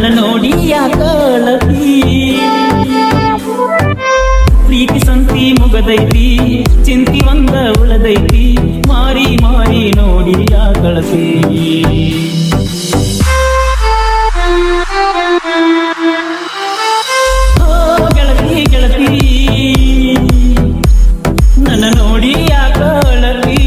ನನ್ನ ನೋಡಿ ಯಾಕಳತಿ ಪ್ರೀತಿ ಸಂತಿ ಮುಗದೈತಿ ಚಿಂತಿ ಒಂದ ಉಳದೈತಿ ಮಾರಿ ಮಾರಿ ನೋಡಿ ಯಾಕಳತಿ ಗೆಳತಿ ಗೆಳತಿ ನನ್ನ ನೋಡಿ ಯಾಕಳತಿ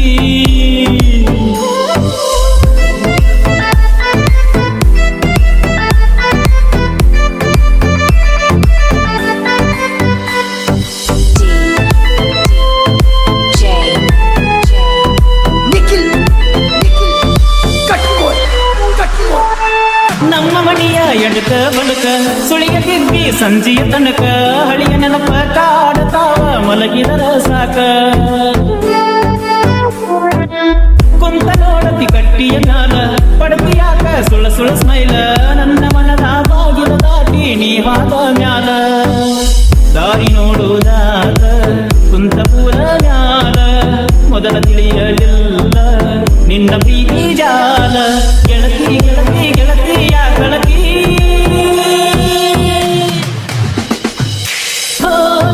ನಮ್ಮ ಮನೆಯ ಎಡಕ ಬಲಕ ಸುಳಿಯ ತಿರ್ಗಿ ಸಂಜೆಯ ತನಕ ಹಳಿಯ ನೆನಪ ಕಾಡತಾವ ಮಲಗಿದರ ಸಾಕ ಕುಂತ ನೋಡತಿ ಕಟ್ಟಿಯ ಮ್ಯಾಲ ಪಡತಿಯಾಕ ಸುಳ ಸುಳ ಸ್ಮೈಲ ನನ್ನ ಮನದ ಬಾಗಿಲ ದಾಟಿ ನೀವಾದ ಮ್ಯಾಲ ದಾರಿ ನೋಡುವುದಾದ ಕುಂತ ಪೂರ ಮ್ಯಾಲ ಮೊದಲ ತಿಳಿಯಲಿಲ್ಲ ನಿನ್ನ ಪ್ರೀತಿ ಜಾಲ ಗೆಳತಿ ಗೆಳತಿ ಗೆಳತಿ ಯಾಕಳತಿ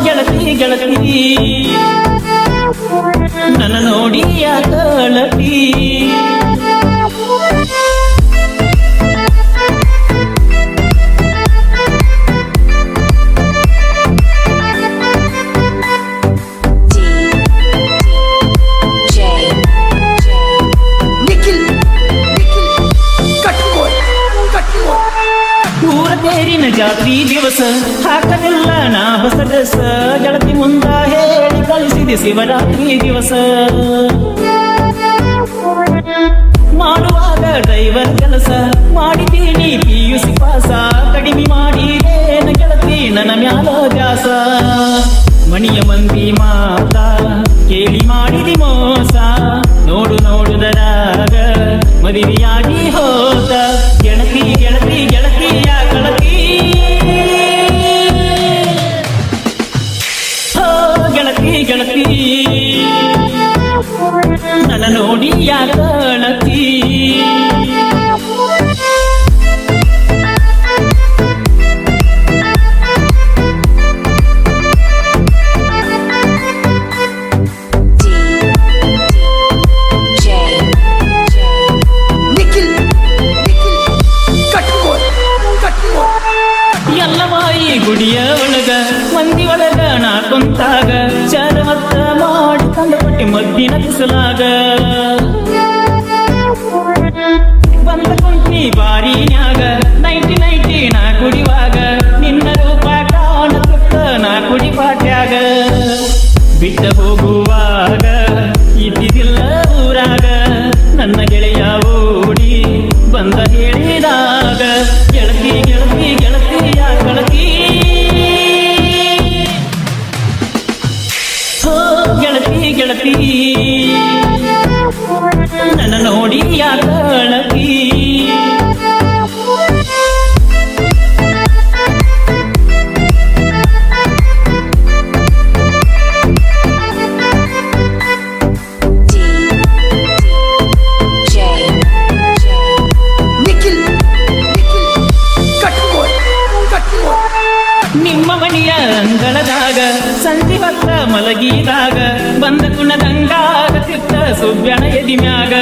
ಗೆಳತಿ ಗೆಳತಿ ನನ್ನ ನೋಡಿ ಯಾಕಳತಿ ತೇರಿನ ಜಾತ್ರಿ ದಿವಸ ಹಾಕಲಿಲ್ಲ ನಾ ಹೊಸ ಡ್ರೆಸ್ ಗೆಳತಿ ಮುಂದ ಹೇಳಿ ಕಳಿಸಿದೆ ಶಿವರಾತ್ರಿ ದಿವಸ ಮಾಡುವಾಗ ಡ್ರೈವರ್ ಕೆಲಸ ಮಾಡಿದ್ದೀನಿ PUC ಪಾಸ ಕಡಿಮೆ ಮಾಡಿದೇನ ಗೆಳತಿ ನನ್ನ ಮ್ಯಾಲ ದ್ಯಾಸ ಮಣಿಯ ಮಂದಿ ಮಾತ ಕೇಳಿ ಮಾಡಿದಿ ಮೋಸ ನೋಡು ನೋಡುದರಾಗ ಮದುವೆಯಾಗಿ ಹೋದ ಗೆಳತಿ ಗೆಳತಿ ಗೆಳತಿ ಯಾಕಳತಿ ಗೆಳತಿ ಗೆಳತಿ ನನ್ನ ನೋಡಿ ಯಾಕಳತಿ ಎಲ್ಲವಾಯಿ ಗುಡಿಯ ಒಳಗ ಮಂದಿ ಒಳಗ ನಾ ಕುಂತಾಗ ಚರವತ್ತ ಮಾಡಿ ಕಂಡುಪಟ್ಟಿ ಮದ್ದಿನ ಬಿಸಲಾಗ ಬಂದ ಕುಂತಿ ಬಾರಿನ್ಯಾಗ ನೈಟಿ ನೈಟಿ ನಾ ಕುಡಿವಾಗ ನಿನ್ನ ರೂಪ ಕಾಣುತ್ತ ನಾ ಕುಡಿ ಪಾಟ್ಯಾಗ ಬಿಟ್ಟ ಹೋಗುವಾಗ ಇದ್ದಿದ್ದಿಲ್ಲ ಊರಾಗ ನನ್ನ ಗೆಳೆಯ ಓಡಿ ಬಂದ ಹೇಳಿದಾಗ ಗೆಳತಿ ಗೆಳತಿ ಗೆಳತಿ ಯಾಕಳತಿ ಗೆಳತಿ ಗೆಳತಿ ನನ್ನ ನೋಡಿ ಯಾಕಳತಿ ನಿಮ್ಮ ಮನೆಯ ಅಂಗಳದಾಗ ಸಂಜೆ ಹೊತ್ತ ಮಲಗಿದಾಗ ಬಂದ ಕುಣದಂಗಾಗ ತಿತ್ತ ಸುಬ್ಯಣ ಎದಿ ಮ್ಯಾಗ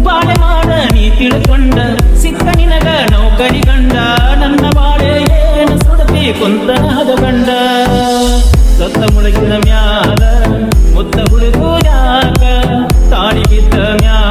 ಬಾಳೆ ಮಾಡ ನೀ ತಿಳ್ಕೊಂಡ ಸಿಕ್ಕ ನಿನಗ ನೌಕರಿ ಗಂಡ ನನ್ನ ಬಾಳೆ ಏನು ಸುಡತಿ ಕುಂತನಾದ ಗಂಡ ಸತ್ತ ಮುಳುಗಿದ ಮ್ಯಾಲ ಮುತ್ತ ಹುಡುಗು ಯಾಕ ತಾಳಿ ಬಿದ್ದ ಮ್ಯಾಲ